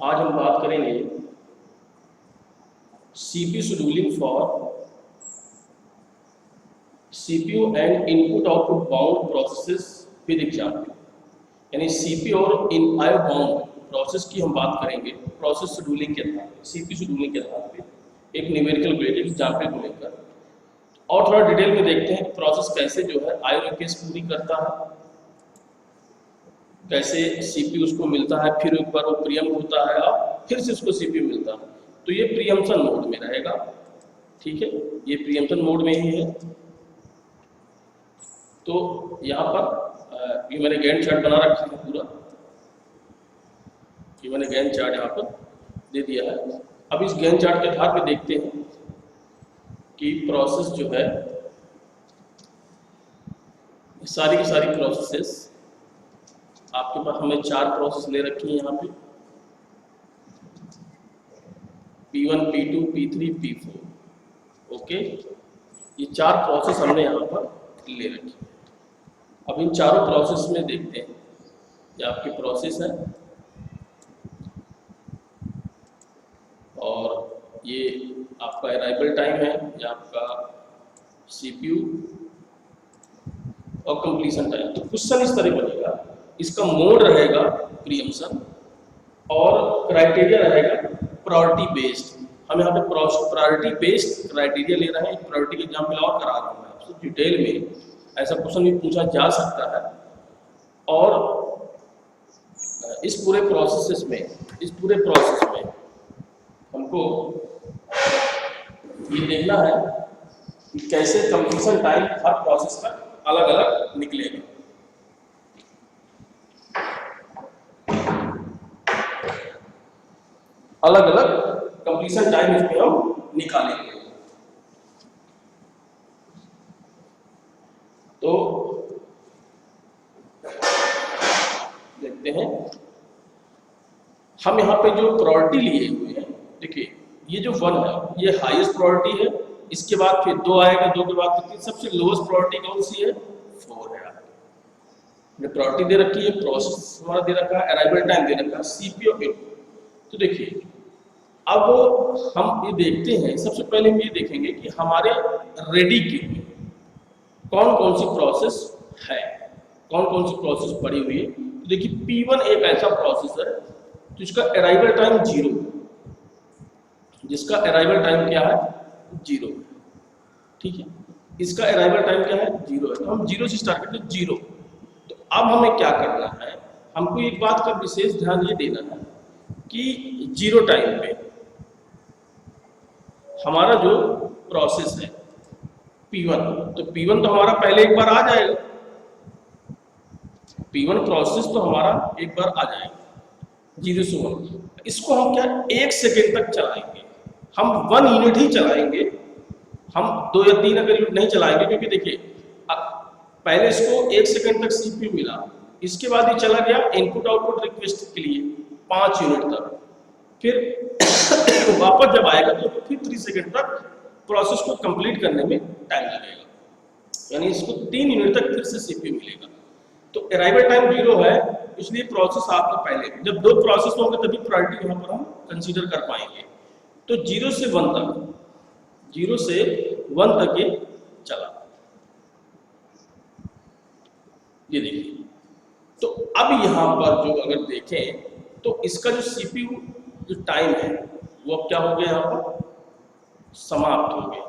आज हम बात करेंगे CPU scheduling for CPU and input output bound processes with example. यानी सीपीयू और इन आईओ बाउंड प्रोसेस की हम बात करेंगे प्रोसेस शेड्यूलिंग के आधार पे, सीपीयू शेड्यूलिंग के आधार पे एक न्यूमेरिकल को लेकर, एग्जाम्पल को लेकर, और थोड़ा डिटेल में देखते हैं कि प्रोसेस कैसे जो है आईओ रिक्वेस्ट पूरी करता है, कैसे सीपीयू उसको मिलता है, फिर एक बार वो प्रीएम्प्ट होता है और फिर से उसको सीपीयू मिलता है। तो ये प्रीएम्प्शन मोड में रहेगा, ठीक है, ये प्रीएम्प्शन मोड में ही है। तो यहाँ पर ये मैंने गैंट चार्ट बना रखा है पूरा, ये मैंने गैंट चार्ट यहाँ पर दे दिया है। अब इस गैंट चार्ट के आधार पे देखते हैं कि प्रोसेस जो है, सारी की सारी प्रोसेसेस आपके पास, हमें 4 प्रोसेस ले रखी है यहाँ पे, P1, P2, P3, P4। Okay, ये 4 प्रोसेस हमने यहाँ पर ले रखी है। अब इन चारों प्रोसेस में देखते हैं, ये आपकी प्रोसेस है और ये आपका अराइवल टाइम है, ये आपका सीपीयू और कंप्लीशन टाइम। तो क्वेश्चन इस तरह बनेगा, इसका मोड रहेगा प्रीएम्प्शन और क्राइटेरिया रहेगा प्रायोरिटी बेस्ड। हम यहाँ पे प्रायोरिटी बेस्ड क्राइटेरिया ले रहे हैं, प्रायोरिटी के एग्जाम्पल और करा रहा हूँ आपसे डिटेल में, ऐसा क्वेश्चन भी पूछा जा सकता है। और इस पूरे प्रोसेस में हमको ये देखना है कि कैसे कंप्लीशन टाइम हर प्रोसेस का अलग अलग निकलेगा। अलग अलग कंप्लीशन टाइम इसमें हम निकालेंगे। तो देखते हैं, हम यहाँ पे जो प्रायोरिटी लिए हुए हैं, देखिए ये जो 1 है ये हाईएस्ट प्रायोरिटी है, इसके बाद फिर 2 आएगा, 2 के बाद 3, सबसे लोएस्ट प्रायोरिटी कौन सी है? 4 है। आपने प्रायोरिटी दे रखी है, प्रोसेस हमारा दे रखा है, अराइवल टाइम दे रखा है, सीपीयू इनपुट। तो देखिए अब हम ये देखते हैं, सबसे पहले हम ये देखेंगे कि हमारे रेडी क्यू में कौन कौन सी प्रोसेस है, कौन कौन सी प्रोसेस पड़ी हुई है। तो देखिए P1 एक ऐसा प्रोसेस है जिसका अराइवल टाइम 0, जिसका अराइवल टाइम क्या है? 0, ठीक है, इसका अराइवल टाइम क्या है? 0 है। तो हम 0 से स्टार्ट करते हैं, 0। तो अब हमें क्या करना है, हमको एक बात का विशेष ध्यान ये देना है कि 0 टाइम पे हमारा जो प्रोसेस है P1, तो P1 तो हमारा पहले एक बार आ जाएगा, P1 प्रोसेस तो हमारा एक बार आ जाएगा 0 से 1। इसको हम क्या 1 सेकेंड तक चलाएंगे, हम 1 यूनिट ही चलाएंगे, हम 2 या 3 अगर यूनिट नहीं चलाएंगे, क्योंकि देखिए पहले इसको 1 सेकेंड तक सीपीयू मिला, इसके बाद ये चला गया इनपुट आउटपुट रिक्वेस्ट के लिए 5 यूनिट तक, फिर वापस जब आएगा तो फिर 3 सेकेंड तक प्रोसेस को कंप्लीट करने में टाइम लगेगा, यानी इसको 3 यूनिट तक फिर से सीपीयू मिलेगा। तो अराइवल टाइम 0 है, इसलिए प्रोसेस आपका पहले, जब 2 प्रोसेस होंगे तभी प्रायोरिटी यहाँ पर हम कंसीडर कर पाएंगे। तो 0 से 1 तक, 0 से 1 तक ये चला, ये देखिए। तो अब यहाँ पर जो अगर देखें तो इसका जो सीपीयू जो टाइम है वो अब क्या हो गया, यहाँ पर समाप्त हो गया,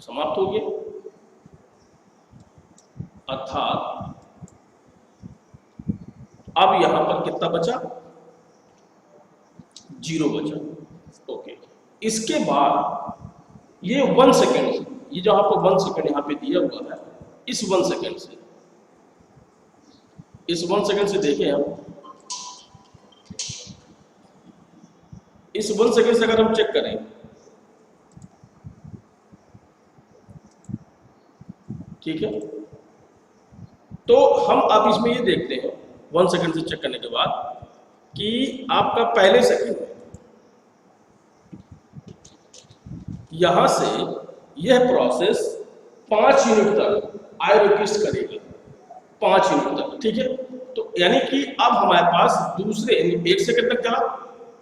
समाप्त हो गया। अर्थात अब यहां पर कितना बचा? 0 बचा। ओके, इसके बाद ये 1 सेकेंड, ये जो आपको 1 सेकेंड यहां पे दिया हुआ है, इस 1 सेकेंड से, इस 1 सेकेंड से देखें हम, इस 1 सेकेंड से अगर हम चेक करें, ठीक है, तो हम आप इसमें ये देखते हैं 1 सेकेंड से चेक करने के बाद कि आपका पहले सेकेंड है, यहां से यह प्रोसेस 5 यूनिट तक आई रिक्वेस्ट करेगा, 5 यूनिट तक, ठीक है। तो यानी कि अब हमारे पास दूसरे 1 सेकंड तक चला।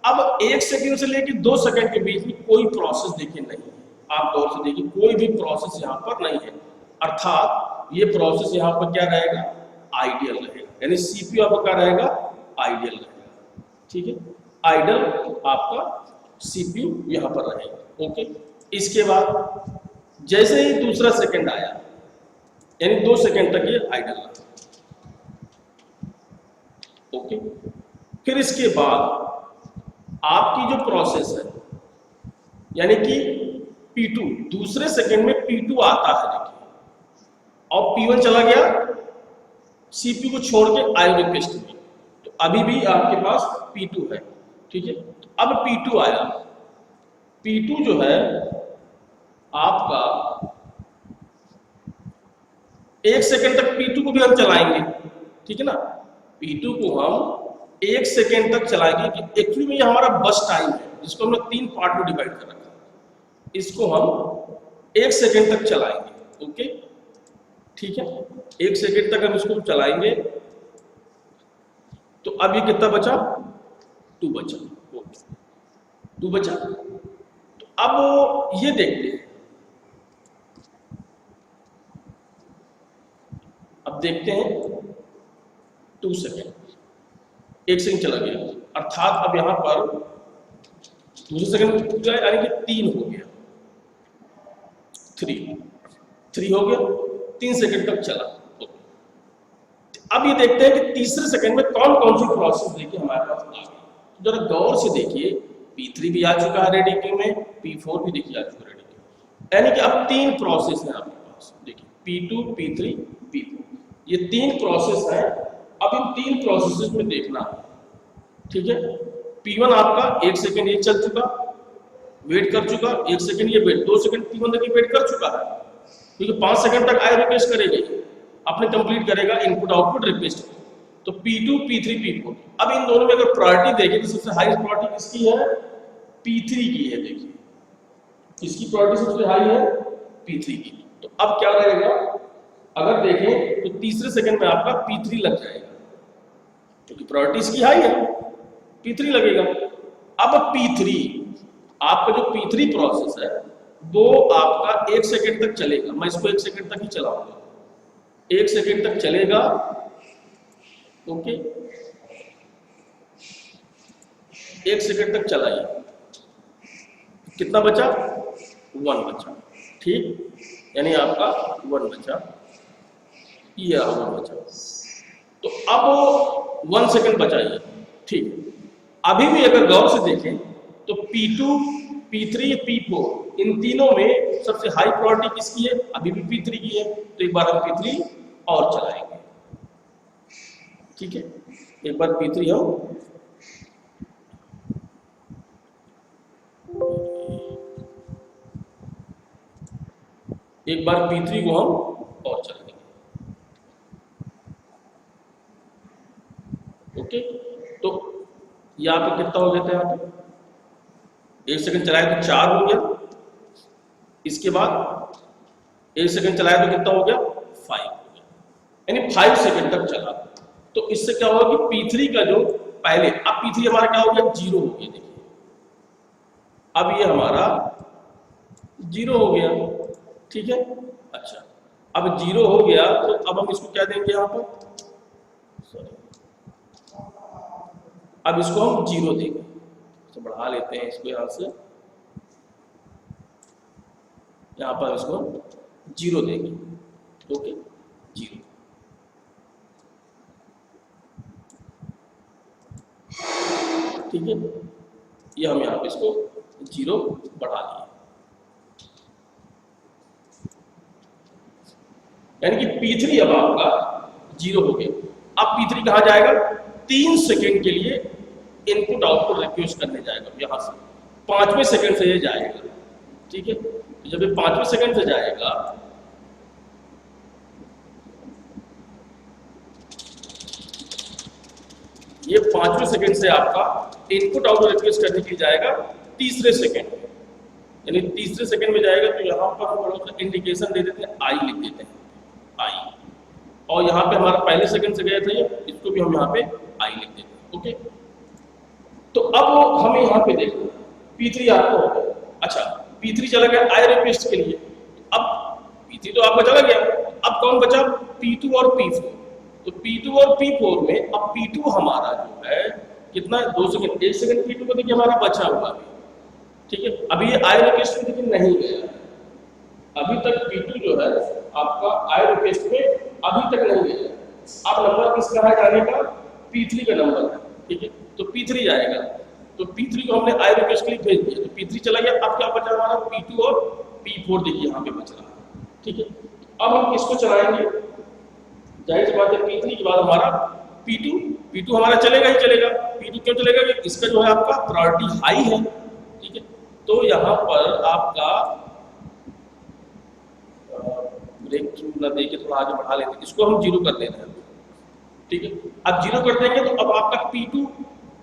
अब 1 सेकंड से लेकर 2 सेकंड के बीच में कोई प्रोसेस देखिए नहीं है। आप गौर से देखिए कोई भी प्रोसेस यहाँ पर नहीं है, अर्थात ये प्रोसेस यहाँ पर क्या रहेगा, आइडियल रहेगा, यानी सीपीयू आपका क्या रहेगा, आइडियल रहेगा। ठीक है, आइडियल आपका सीपीयू यहाँ पर रहेगा। ओके, इसके बाद जैसे ही दूसरा सेकंड आया, यानी 2 सेकंड तक ये आइडियल रहा। ओके, फिर इसके बाद आपकी जो प्रोसेस है, यानी कि P2, दूसरे सेकंड में P2 आता है देखिए, और P1 चला गया CPU को छोड़ के IO रिक्वेस्ट में, तो अभी भी आपके पास P2 है। ठीक है, अब P2 आया, P2 जो है आपका 1 सेकंड तक P2 को भी हम चलाएंगे। ठीक है ना, P2 को हम 1 सेकंड तक चलाएंगे कि एक्चुअली में ये हमारा बस टाइम है, जिसको हमने 3 पार्ट में डिवाइड कर रखा है। इसको हम 1 सेकंड तक चलाएंगे। ओके, ठीक है, 1 सेकंड तक हम इसको चलाएंगे। तो अब ये कितना बचा, 2 बचा। ओके, 2 बचा। तो अब ये देखते हैं, अब देखते हैं 2 सेकंड, 1 सेकंड चला गया, अर्थात अब यहां पर दूसरे सेकंड यानी कि 3 हो गया, 3 हो गया, 3 सेकंड तक चला। अब ये देखते हैं कि तीसरे सेकंड में कौन कौन सी प्रोसेस देखिए हमारे पास आ गई। जरा गौर से देखिए, P3 भी आ चुका है रेडी क्यू में, P4 भी देखिए आ चुका है रेडी क्यू, यानी कि अब 3 प्रोसेस हैं आपके पास। देखिए P2, P3, P4, ये 3 प्रोसेस हैं। अब इन 3 प्रोसेसेस में देखना है। ठीक है, P1 आपका 1 सेकंड ये चल चुका, वेट कर चुका, 1 सेकंड ये वेट, 2 सेकंड P1 तक वेट कर चुका है, क्योंकि 5 सेकंड तक IO रिक्वेस्ट करेगा, अपने कंप्लीट करेगा इनपुट आउटपुट रिक्वेस्ट को। तो P2, P3, P4, अब इन दोनों में अगर प्रायोरिटी देखें तो सबसे हाई प्रायोरिटी किसकी है, P3 की है। देखिए किसकी प्रायोरिटी सबसे हाई है, P3 की। तो अब क्या रहेगा, अगर देखें तो तीसरे सेकंड में आपका P3 लग जाएगा, क्योंकि प्रायोरिटी इसकी हाई है, P3 लगेगा। अब P3, आपका जो P3 प्रोसेस है वो आपका 1 सेकंड तक चलेगा। मैं इसको 1 सेकंड तक ही चलाऊंगा, 1 सेकंड तक चलेगा। ओके, 1 सेकंड तक चलाइए, कितना बचा, 1 बचा। ठीक, यानी आपका 1 बचा, ये 1 बचा। तो अब 1 सेकंड बचाइए। ठीक, अभी भी अगर गौर से देखें तो P2, P3, P4, इन तीनों में सबसे हाई प्रायोरिटी किसकी है, अभी भी P3 की है। तो एक बार हम P3 और चलाएंगे। ठीक है, एक बार P3 हम P3 को हम और चलाएंगे। ओके, तो यहाँ पे कितना हो गया था, यहाँ पे 1 सेकंड चलाए तो 4 हो गया, इसके बाद 1 सेकंड चलाए तो कितना हो गया, 5 हो गया, यानी 5 सेकंड तक चला। तो इससे क्या होगा कि P3 का जो पहले, अब P3 हमारा क्या हो गया, 0 हो गया। देखिए अब ये हमारा 0 हो गया। ठीक है, अच्छा, अब 0 हो गया तो अब हम इसको क्या देंगे, यहाँ पर सॉरी, अब इसको हम 0 देंगे। तो बढ़ा लेते हैं इसको यहां से, यहां पर इसको 0 देंगे। ओके, 0। ठीक है, ये हम यहाँ पे इसको 0 बढ़ा लिए, यानी कि P3 अब आपका 0 हो गया। अब P3 कहाँ जाएगा, 3 सेकंड के लिए इनपुट आउटपुट रिक्वेस्ट करने जाएगा। यहां से 5वें सेकंड से ये जाएगा। ठीक है, तो जब ये 5वें सेकंड से जाएगा, ये 5वें सेकंड से आपका इनपुट आउटपुट रिक्वेस्ट करने के लिए जाएगा तीसरे सेकंड में, यानी तीसरे सेकंड में जाएगा। तो यहां पर हम थोड़ा सा इंडिकेशन दे देते हैं, आई लिख देते हैं, आई, और यहाँ पे हमारा पहले सेकंड से गया था ये, इसको भी हम यहाँ पे आई लिख देते हैं। ओके, तो अब हमें यहाँ पे देखो P3 आपको हो गया। अच्छा, P3 चला गया आई रिक्वेस्ट के लिए, अब P3 तो आपका चला गया, अब कौन बचा? P2 और P4। तो P2 और P4 में अब P2 हमारा जो है कितना, 2 सेकंड, 1 सेकंड P2 को देखिए हमारा बचा हुआ है, ठीक है। अभी ये आई रिक्वेस्ट में देखिए नहीं गया, अभी तक P2 जो है आपका आई रिक्वेस्ट में अभी तक नहीं गया। अब नंबर किसका है जाने का? P3 का नंबर है, ठीक है। तो P3 जाएगा, तो P3 को हमने आई रिक्वेस्ट के लिए भेज दिया, तो P3 चला गया। अब क्या बचा हमारा? P2 और P4 देखिए यहाँ पे बच रहा है, ठीक है। अब हम किसको चलाएंगे? जाहिर सी बात है P3 के बाद हमारा P2 हमारा चलेगा ही चलेगा। P2 क्यों चलेगा? कि इसका जो है आपका प्रायोरिटी हाई है, ठीक है। तो यहाँ पर आपका ब्रेक थ्रू ना देके थोड़ा आगे बढ़ा लेते हैं, इसको हम 0 कर देना है, ठीक है। अब 0 कर देंगे तो अब आपका P2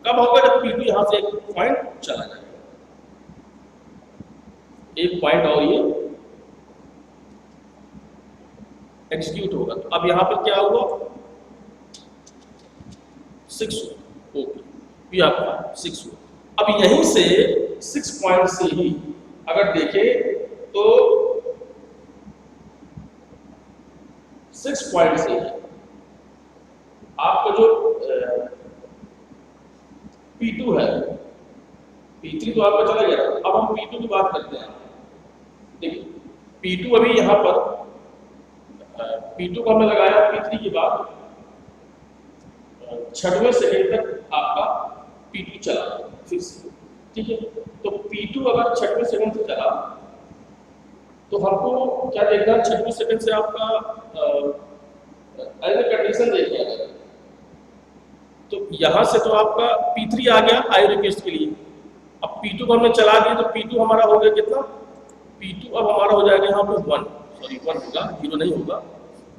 कब होगा? जब P2 यहाँ से एक पॉइंट चला जाएगा, एक पॉइंट और ये एग्जीक्यूट होगा। तो अब यहाँ पर क्या हुआ? 6 हुआ, ओके, ये आपका 6 हुआ। अब यहीं से 6 पॉइंट से ही अगर देखें तो 6 पॉइंट से ही आपका जो P2 है, P3 तो आपका चला गया। अब हम P2 की बात करते हैं। देखिए P2 अभी यहाँ पर P2 को हमने लगाया P3 के बाद 6वें सेकंड तक आपका P2 चला फिर से, ठीक है। तो P2 अगर 6वें सेकंड से चला तो हमको क्या देखना है? 6वें सेकंड से आपका अगर कंडीशन देखिए, अगर तो यहाँ से तो आपका P3 आ गया आई रिक्वेस्ट के लिए। अब P2 को हमने चला दिया तो P2 हमारा हो गया कितना? P2 अब हमारा हो जाएगा यहाँ पे 1 होगा, 0 नहीं होगा,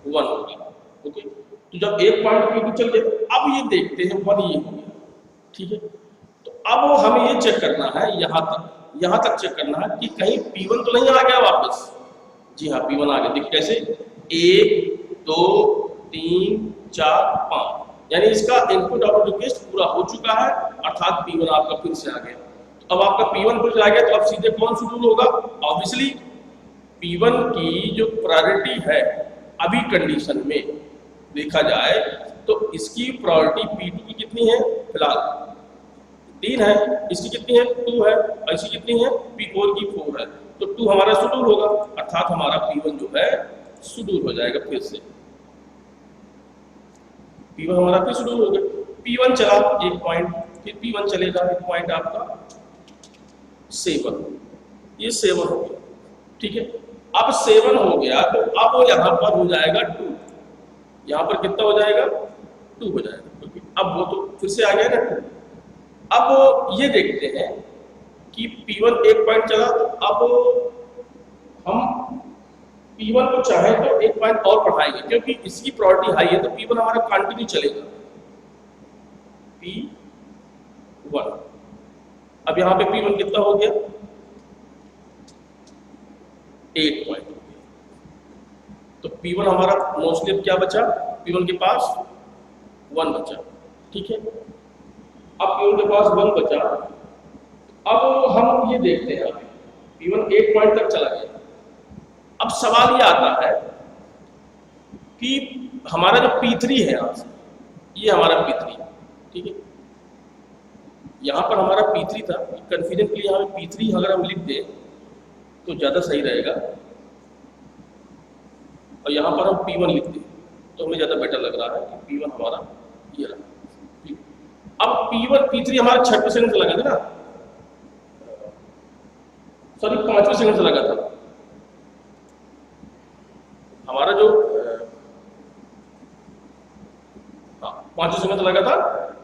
1 होगा, ओके। तो जब एक पॉइंट P2 चल गया तो अब ये देखते हैं 1 ये हो गया, ठीक है। तो अब हमें ये चेक करना है, यहाँ तक चेक करना है कि कहीं P1 तो नहीं आ गया वापस। जी हाँ, P1 आ गया। देखिए कैसे? 1 2 3 4 5, यानी इसका इनपुट आउटपुट रिक्वेस्ट पूरा हो चुका है, अर्थात P1 आपका फिर से आ गया। तो अब आपका P1 फिर से आ गया, तो अब सीधे कौन शेड्यूल होगा? ऑब्वियसली P1 की जो प्रायोरिटी है अभी कंडीशन में देखा जाए तो इसकी प्रायोरिटी P2 की कितनी है? फिलहाल 3 है, इसकी कितनी है? 2 है, और इसकी कितनी है? P4 की 4 है। तो 2 हमारा शेड्यूल होगा, अर्थात हमारा P1 जो है शेड्यूल हो जाएगा फिर से। P1 हमारा फिर शेड्यूल हो गया। P1 चला एक पॉइंट, फिर P1 चलेगा एक पॉइंट आपका 7, ये 7 हो गया, ठीक है। अब 7 हो गया तो अब यहाँ पर हो जाएगा 2, यहाँ पर कितना हो जाएगा? 2 हो जाएगा, क्योंकि अब वो तो फिर से आ गया ना 2। अब ये देखते हैं कि P1 एक पॉइंट चला, तो अब हम P1 को चाहे तो एक पॉइंट और बढ़ाएंगे, क्योंकि इसकी प्रायोरिटी हाई है, तो P1 हमारा कंटिन्यू चलेगा। P1 अब यहाँ पे P1 कितना हो गया? 8 पॉइंट हो गया। तो P1 हमारा मोस्टली अब क्या बचा? P1 के पास 1 बचा, ठीक है। अब P1 के पास 1 बचा। अब हम ये देखते हैं, P1 8 पॉइंट तक चला गया। अब सवाल ये आता है कि हमारा जो P3 है यहाँ से, ये हमारा P3, ठीक है। यहाँ पर हमारा P3 था, कंफ्यूजन के लिए यहाँ पे P3 अगर हम लिख दें तो ज़्यादा सही रहेगा, और यहाँ पर हम P1 लिख दें तो हमें ज़्यादा बेटर लग रहा है कि P1 हमारा ये रहा। अब P3 हमारा 6वें सेकंड से लगा था ना, सॉरी 5वें सेकंड से लगा था हमारा जो 5वें सेकंड से लगा था।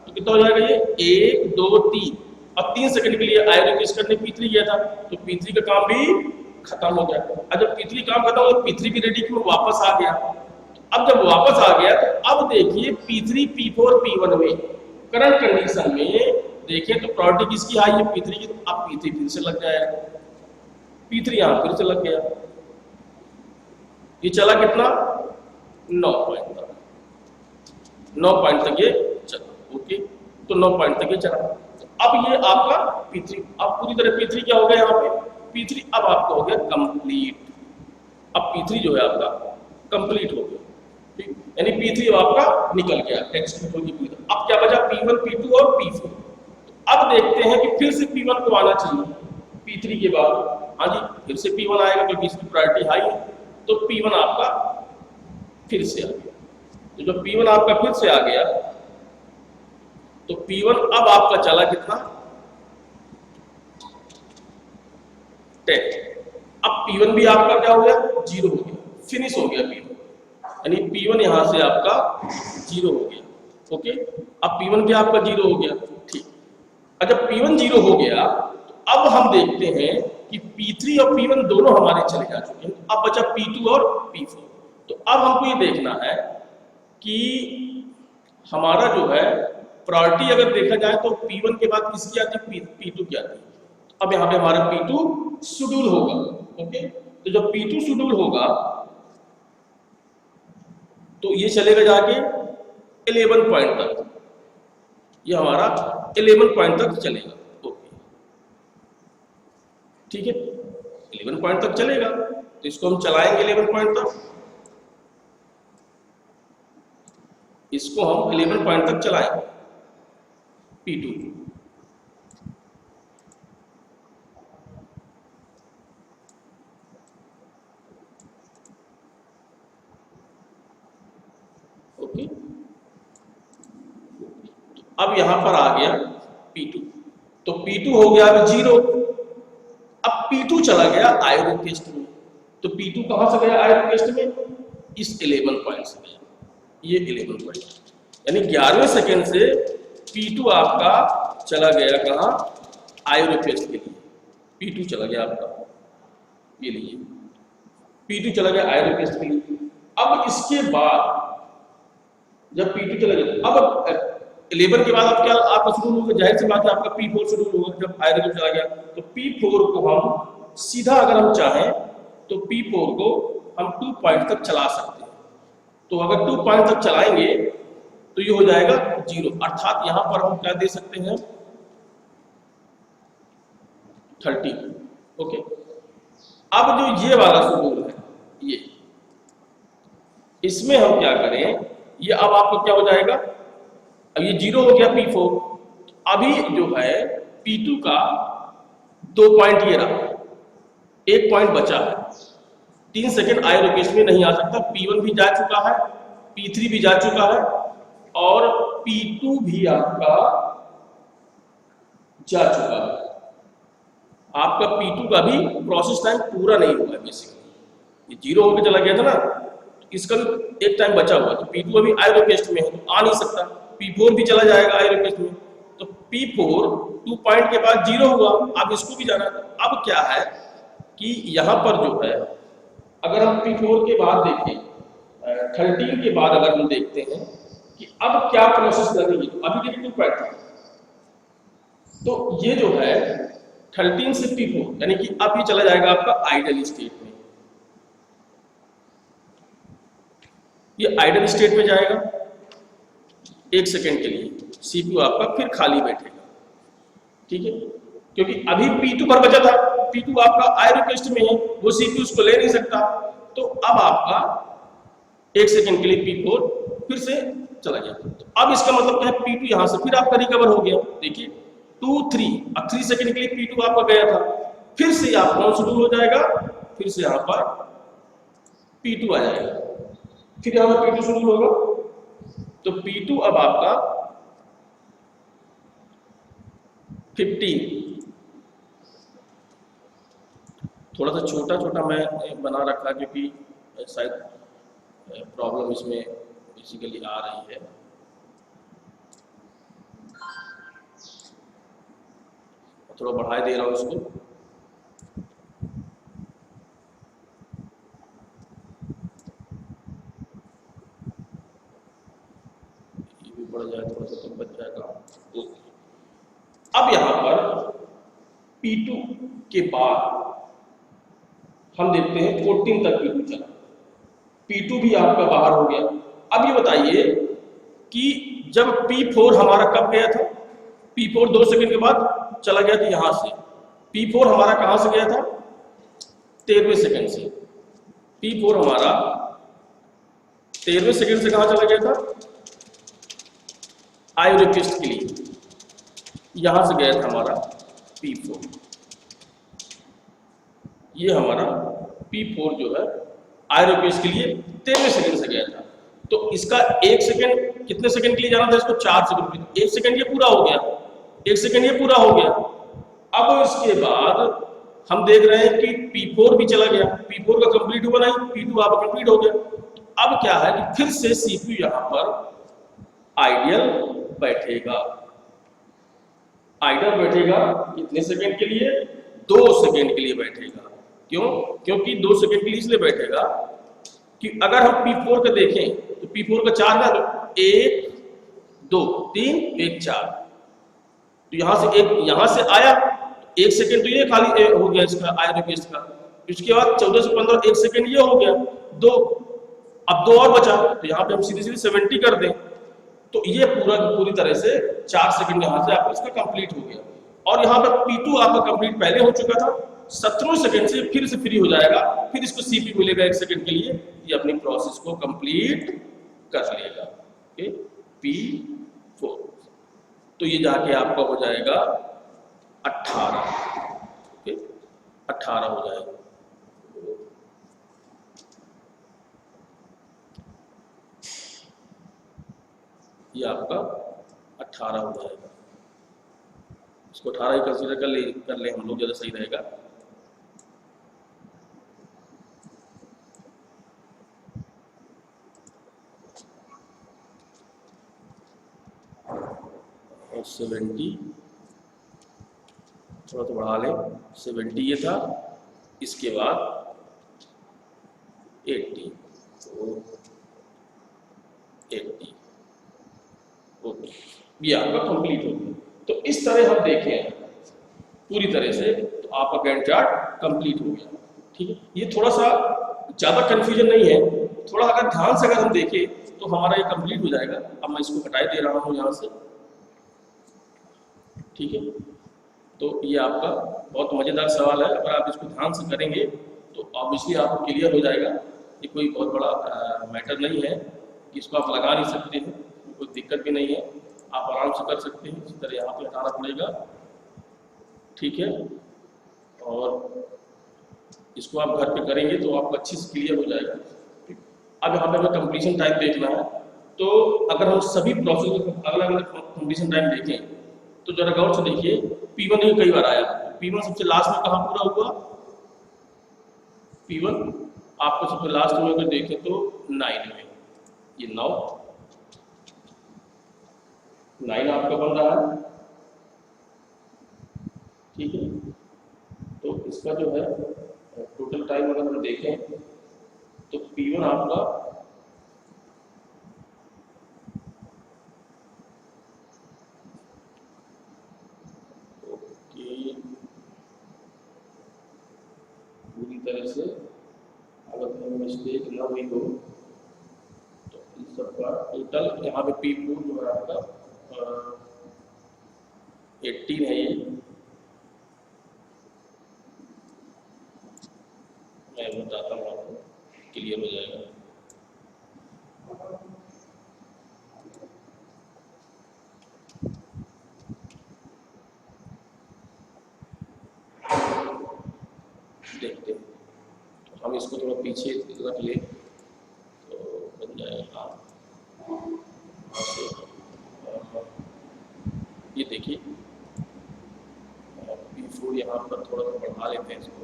तो कितना हो जाएगा ये? 1 2 3, अब 3 सेकंड के लिए आई रिक्वेस्ट करने P3 गया था, तो P3 का काम भी खत्म हो गया। अब जब P3 काम खत्म हो गया, P3 भी रेडी क्यों वापस आ गया। अब जब वापस आ गया तो अब देखिए P3 P4 P1 में करंट कंडीशन में देखिए तो प्रायोरिटी किसकी हाई है? P3 की। तो अब P3 फिर से लग जाएगा, P3 यहाँ फिर से लग गया। ये चला कितना? 9 पॉइंट तक। 9 पॉइंट तक ये चला। ओके, तो 9 पॉइंट तक ये चला। तो अब ये आपका P3, अब पूरी तरह P3 क्या हो गया यहाँ पे, P3 अब आपका हो गया कंप्लीट। अब P3 जो है आपका कंप्लीट हो गया, ठीक, यानी P3 अब आपका निकल गया टेक्स्ट कंट्रोल की पूरी। अब क्या बचा P1, P2 और P4। अब देखते हैं कि फिर से P1 को आना चाहिए P3 के बाद। हाँ जी, फिर से P1 आएगा क्योंकि इसकी प्रायोरिटी हाई है, तो P1 आपका फिर से आ गया। तो जब P1 आपका फिर से आ गया तो P1 अब आपका चला कितना, 10। अब P1 भी आपका क्या हो गया, 0 हो गया, फिनिश हो गया P1, यानी P1 यहां से आपका 0 हो गया। ओके, अब P1 भी आपका 0 हो गया, ठीक। अब जब P1 0 हो गया तो अब हम देखते हैं कि P3 और P1 दोनों हमारे चले जा चुके हैं। अब बचा P2 और P4। तो अब हमको ये देखना है कि हमारा जो है प्रायोरिटी अगर देखा जाए तो P1 के बाद किसकी आती है, P2 की आती है। अब यहाँ पे हमारा P2 शेड्यूल होगा। ओके, तो जब P2 शेड्यूल होगा तो ये चलेगा जाके 11 पॉइंट तक, ये हमारा 11 पॉइंट तक चलेगा। ओके, ठीक है, 11 पॉइंट तक चलेगा, तो इसको हम चलाएंगे 11 पॉइंट तक, इसको हम 11 पॉइंट तक चलाएंगे P2। ओके, अब यहां पर आ गया P2, तो P2 हो गया अभी 0। अब P2 चला गया आयो रिक्वेस्ट में, तो P2 कहां से गया आयो रिक्वेस्ट में, इस 11 पॉइंट से गया, ये 11 पॉइंट, यानी 11वें सेकेंड से P2 आपका चला गया कहां, आयो रिक्वेस्ट के लिए। P2 चला गया आपका ये लिए, P2 चला गया आयो रिक्वेस्ट के लिए। अब इसके बाद जब P2 चला गया, अब 11 के बाद अब क्या आपका शुरू होगा, जाहिर सी बात है आपका P4 शुरू होगा। जब आयो रिक्वेस्ट चला गया तो P4 को हम सीधा अगर हम चाहें तो P4 को हम 2 पॉइंट तक चला सकते हैं। तो अगर 2 पॉइंट तक चलाएंगे तो ये हो जाएगा 0, अर्थात यहां पर हम क्या दे सकते हैं, 30। ओके, अब जो ये वाला शेड्यूल है, ये इसमें हम क्या करें, ये अब आपको क्या हो जाएगा, अब ये 0 हो गया P4, अभी जो है P2 का 2 पॉइंट ये रहा, 1 पॉइंट बचा है, 3 सेकेंड आयो रिक्वेस्ट में नहीं आ सकता। P1 भी जा चुका है, P3 भी जा चुका है और P2 भी आपका जा चुका है। आपका P2 का भी प्रोसेस टाइम पूरा नहीं हुआ है, बेसिकली ये 0 होकर चला गया था ना, तो इसका भी एक टाइम बचा हुआ, तो P2 अभी आयो रिक्वेस्ट में है तो आ नहीं सकता। P4 भी चला जाएगा आयो रिक्वेस्ट में, तो P4 2 पॉइंट के बाद 0 हुआ, अब इसको भी जाना है। अब क्या है कि यहाँ पर जो है अगर हम P4 के बाद देखें, 13 के बाद अगर हम देखते हैं कि अब क्या प्रोसेस लगेगी, तो अभी देखिए 2 पॉइंट था, तो ये जो है 13 से P4 यानी कि अब ये चला जाएगा आपका आइडल स्टेट में, ये आइडल स्टेट में जाएगा 1 सेकेंड के लिए, CPU आपका फिर खाली बैठेगा। ठीक है, क्योंकि अभी P2 पर बचा था, P2 आपका आयो रिक्वेस्ट में है, वो CPU उसको ले नहीं सकता, तो अब आपका 1 सेकेंड के लिए P4 फिर से चला गया। तो अब इसका मतलब क्या है, P2 यहां से फिर आपका रिकवर हो गया। देखिए 2 3, अब 3 सेकेंड के लिए P2 आपका गया था, फिर से आप कौन शेड्यूल हो जाएगा, फिर से यहां पर P2 आ जाएगा, फिर यहां पर P2 शेड्यूल होगा, तो P2 अब आपका 15, थोड़ा सा छोटा छोटा मैं बना रखा क्योंकि शायद प्रॉब्लम इसमें बेसिकली आ रही है। थोड़ा बढ़ा दे रहा हूँ इसको, ये भी बढ़ जाए थोड़ा सा तो बच जाएगा। अब यहाँ पर P2 के बाद हम देखते हैं 14 तक P2 चला, P2 भी आपका बाहर हो गया। अब ये बताइए कि जब P4 हमारा कब गया था, P4 2 सेकंड के बाद चला गया था यहां से। P4 हमारा कहां से गया था, 13वें सेकंड से। P4 हमारा 13वें सेकंड से कहां चला गया था, आई रिक्वेस्ट के लिए, यहां से गया था हमारा P4। ये हमारा P4 जो है आई रिक्वेस्ट के लिए 13वें सेकंड से गया था। तो इसका 1 सेकंड कितने सेकंड के लिए जाना था, इसको 4 सेकंड के लिए। 1 सेकंड ये पूरा हो गया, 1 सेकंड ये पूरा हो गया। अब इसके बाद हम देख रहे हैं कि P4 भी चला गया, P4 का कंप्लीट हुआ नहीं, P2 आपका कंप्लीट हो गया। अब क्या है कि फिर से CPU यहां पर आइडियल बैठेगा। आइडियल बैठेगा कितने सेकंड के लिए, 2 सेकंड के लिए बैठेगा। क्यों, क्योंकि 2 सेकंड के लिए इसलिए बैठेगा कि अगर हम P4 को देखें तो P4 का 4 है, 1 2 3 1 4। तो यहां से आया 1 सेकंड, तो ये खाली हो गया इसका आई रिक्वेस्ट का। उसके बाद 14 से 15 1 सेकंड ये हो गया 2, अब 2 और बचा, तो यहाँ पे हम सीधे 70 कर दें, तो ये पूरी तरह से 4 सेकंड यहाँ से आपको इसका कंप्लीट हो गया। और यहाँ पे P2 आपका कंप्लीट पहले हो चुका था, 17वें सेकंड से फिर से फ्री हो जाएगा, फिर इसको CPU मिलेगा 1 सेकंड के लिए, ये अपनी प्रोसेस को कंप्लीट कर लेगा। ओके, P4, तो ये जाके आपका हो जाएगा 18। ओके, 18 हो जाएगा। ये आपका 18 हो जाएगा। इसको 18 ही कंसीडर कर ले हम लोग, ज़्यादा सही रहेगा। और 70 थोड़ा तो बढ़ा लें, 70 ये था, इसके बाद 80, तो 80 ओके, ये आपका कंप्लीट हो गया। तो इस तरह हम देखें पूरी तरह से, तो आपका गैंट चार्ट कंप्लीट हो गया। ठीक है, ये थोड़ा सा ज़्यादा कंफ्यूजन नहीं है, थोड़ा अगर ध्यान से अगर हम देखें तो हमारा ये कंप्लीट हो जाएगा। अब मैं इसको हटाई दे रहा हूँ यहाँ से। ठीक है, तो ये आपका बहुत मज़ेदार सवाल है, अगर आप इसको ध्यान से करेंगे तो ऑब्वियसली आपको क्लियर हो जाएगा। ये कोई बहुत बड़ा मैटर नहीं है कि इसको आप लगा नहीं सकते हैं, कोई दिक्कत भी नहीं है, आप आराम से कर सकते हैं। इसी तरह यहाँ पे हटाना पड़ेगा। ठीक है, और इसको आप घर पे करेंगे तो आपको अच्छी से क्लियर हो जाएगा। अब यहाँ पे हमें कंप्लीशन टाइम देखना है, तो अगर हम सभी प्रोसेस का अलग अलग कंप्लीशन टाइम देखें तो जरा गौर से देखिए। P1 ही कई बार आया, P1 सबसे लास्ट में कहाँ पूरा हुआ, P1 आपको सबसे लास्ट में अगर देखें तो 9 में, ये 9 आपका बन रहा है। ठीक है, तो इसका जो है टोटल टाइम अगर हम देखें तो P1 आपका पूरी तरह से, अगर कहीं मिस्टेक ना हुई हो तो इन सबका टोटल यहाँ पे P4 जो है आपका 18 है। ये मैं बताता हूँ आपको, क्लियर हो जाएगा। देखते हैं, तो हम इसको थोड़ा पीछे रख ले तो बन जाएगा। ये देखिए P4 यहाँ पर थोड़ा सा बढ़ा लेते हैं इसको।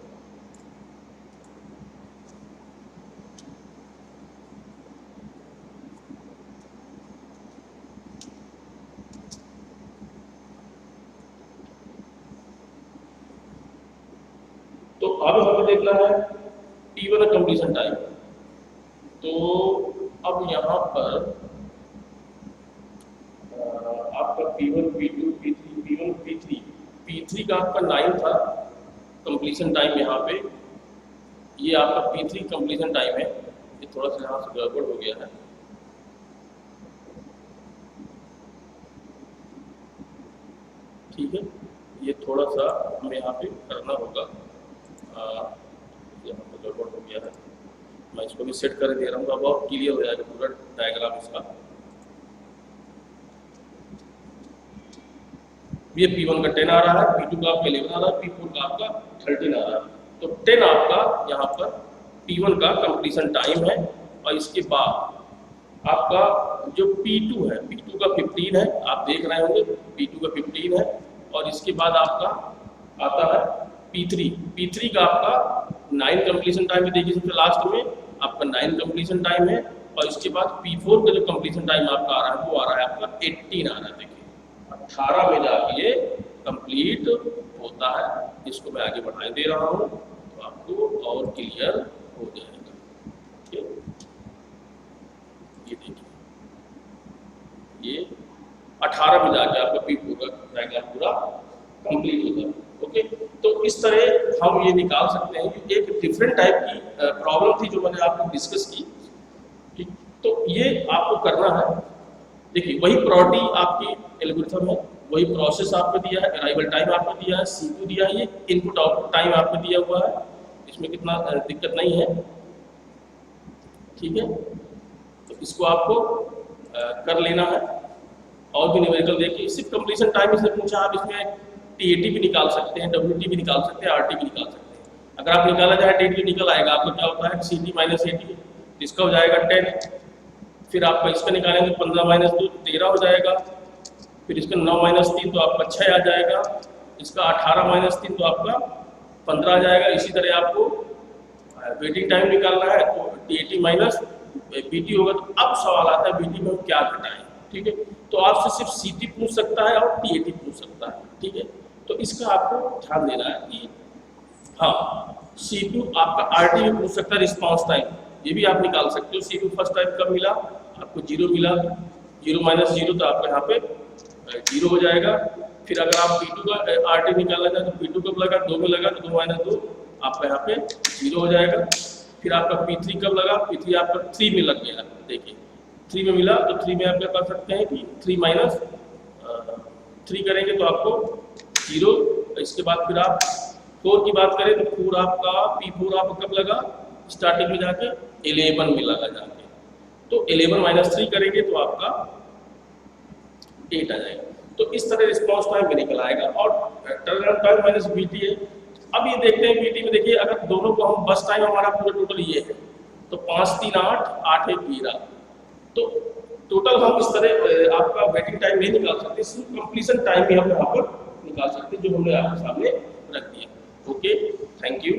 तो अब हमें देखना है P1 कंप्लीशन टाइम। तो अब यहाँ पर आपका P1 P2 P3 P1 P3 का आपका 9 था कंप्लीशन टाइम। यहाँ पे ये आपका P3 कंप्लीशन टाइम है। ये थोड़ा सा यहाँ से गड़बड़ हो गया है, ठीक है, ये थोड़ा सा हमें यहाँ पे करना होगा, यहाँ पर गड़बड़ हो गया है, मैं इसको भी सेट कर दे रहा हूँ, अब और क्लियर हो जाएगा पूरा डायग्राम इसका। ये P1 का 10 आ रहा है, P2 का आपका 11 आ रहा है, P4 का आपका 13 आ रहा है। तो 10 आपका यहाँ पर P1 का कंप्लीशन टाइम है, और इसके बाद आपका जो P2 है, P2 का 15 है, आप देख रहे होंगे P2 का 15 है, और इसके बाद आपका आता है P3 का आपका 9 कंप्लीशन टाइम है, देखिए सबसे लास्ट में आपका 9 कंप्लीशन टाइम है, और इसके बाद P4 का जो कंप्लीशन टाइम आपका आ रहा है वो आ रहा है आपका 18 आ रहा है। देखिए 18 में जाके ये कंप्लीट होता है। इसको मैं आगे बढ़ाए दे रहा हूँ तो आपको और क्लियर हो जाएगा। ठीक, ये देखिए ये 18 में जाके आपका P4 का डायग्राम पूरा कंप्लीट होता है। ओके, तो इस तरह हम ये निकाल सकते हैं कि एक डिफरेंट टाइप की प्रॉब्लम थी जो मैंने आपको डिस्कस की। ठीक, तो ये आपको करना है। देखिए वही प्रॉपर्टी आपकी एल्गोरिथम है, वही प्रोसेस आपको दिया है, अराइवल टाइम आपको दिया है, C2 दिया है, ये इनपुट आउटपुट टाइम आपको दिया हुआ है, इसमें कितना दिक्कत नहीं है। ठीक है, तो इसको आपको कर लेना है। और भी न्यूमेरिकल देखिए, सिर्फ कंप्लीशन टाइम इसने पूछा, आप इसमें TAT भी निकाल सकते हैं, WT भी निकाल सकते हैं, RT भी निकाल सकते हैं। अगर आप निकाला जाए TAT निकल आएगा, आपको क्या होता है CT माइनस AT, इसका हो जाएगा 10, फिर आपका इसका निकालेंगे 15 माइनस 2 13 हो जाएगा, फिर इसका 9 माइनस 3 तो आपका 6 आ जाएगा, इसका 18 माइनस 3 तो आपका 15 आ जाएगा। इसी तरह आपको वेटिंग टाइम निकालना है तो TAT माइनस BT होगा। तो अब सवाल आता है BT में हम क्या घटाएं। ठीक है, तो आपसे सिर्फ CT पूछ सकता है और TAT पूछ सकता है। ठीक है, तो इसका आपको ध्यान देना है कि हाँ C2 आपका RT भी पूछ सकता है, रिस्पॉन्स टाइम ये भी आप निकाल सकते हो। C2 फर्स्ट टाइम कब मिला, आपको 0 मिला, 0 माइनस 0 तो आपका यहाँ पे 0 हो जाएगा। फिर अगर आप P2 का RT निकालना चाहे तो P2 कब लगा, 2 में लगा तो 2 माइनस 2 आपका यहाँ पे 0 हो जाएगा। फिर आपका P3 कब लगा, P3 आपका 3 में लग गया, देखिए 3 में मिला तो 3 में आप क्या कर सकते हैं कि 3 माइनस 3 करेंगे तो आपको 0। इसके बाद फिर आप 4 की बात करें तो 4 आपका P4 आपका कब लगा, स्टार्टिंग में जाके 11 में लगा जाके, तो 11 माइनस 3 करेंगे तो आपका 8 आ जाएगा। तो इस तरह रिस्पॉन्स टाइम भी निकल आएगा। और टर्नअराउंड टाइम माइनस BT है। अब ये देखते हैं BT में, देखिए अगर दोनों को हम बस टाइम हमारा पूरा टोटल ये है तो 5 3 8 8 1 13, तो टोटल हम इस तरह आपका वेटिंग टाइम नहीं निकाल सकते, सिर्फ कंप्लीशन टाइम भी हम यहाँ पर निकाल सकते हैं जो हमने आपके सामने रख दिया। Okay, thank you.